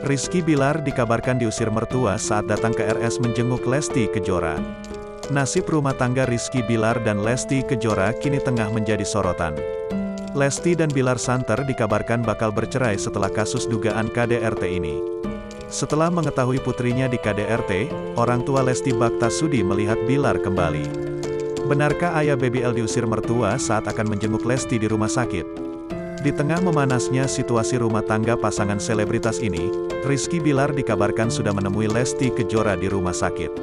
Rizky Bilar dikabarkan diusir mertua saat datang ke RS menjenguk Lesti Kejora. Nasib rumah tangga Rizky Bilar dan Lesti Kejora kini tengah menjadi sorotan. Lesti dan Bilar santer dikabarkan bakal bercerai setelah kasus dugaan KDRT ini. Setelah mengetahui putrinya di KDRT, orang tua Lesti Baktasudi melihat Bilar kembali. Benarkah ayah BBL diusir mertua saat akan menjenguk Lesti di rumah sakit? Di tengah memanasnya situasi rumah tangga pasangan selebritas ini, Rizky Bilar dikabarkan sudah menemui Lesti Kejora di rumah sakit.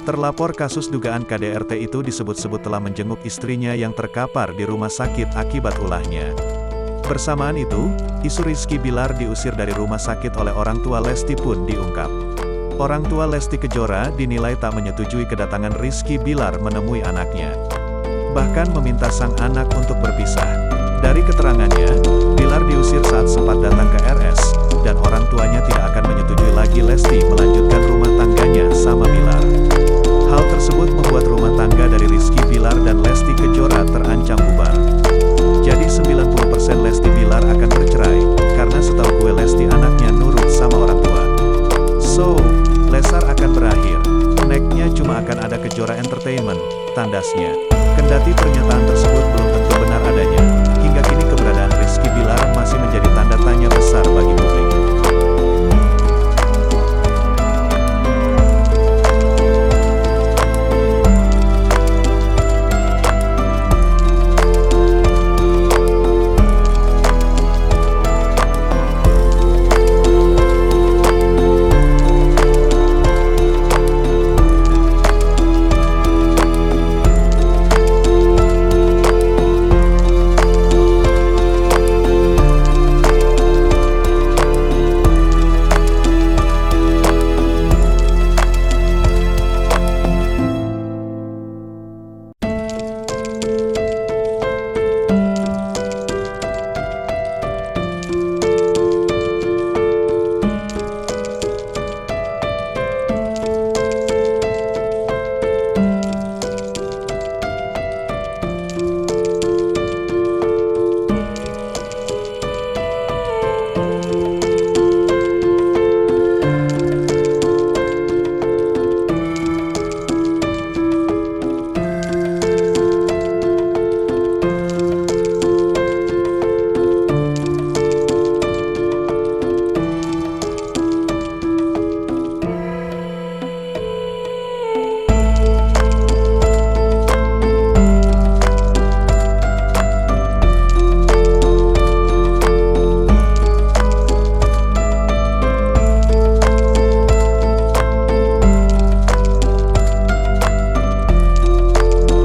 Terlapor kasus dugaan KDRT itu disebut-sebut telah menjenguk istrinya yang terkapar di rumah sakit akibat ulahnya. Bersamaan itu, isu Rizky Bilar diusir dari rumah sakit oleh orang tua Lesti pun diungkap. Orang tua Lesti Kejora dinilai tak menyetujui kedatangan Rizky Bilar menemui anaknya. Bahkan meminta sang anak untuk berpisah. Dari keterangannya, Bilar diusir saat sempat datang ke RS, dan orang tuanya tidak akan menyetujui lagi Lesti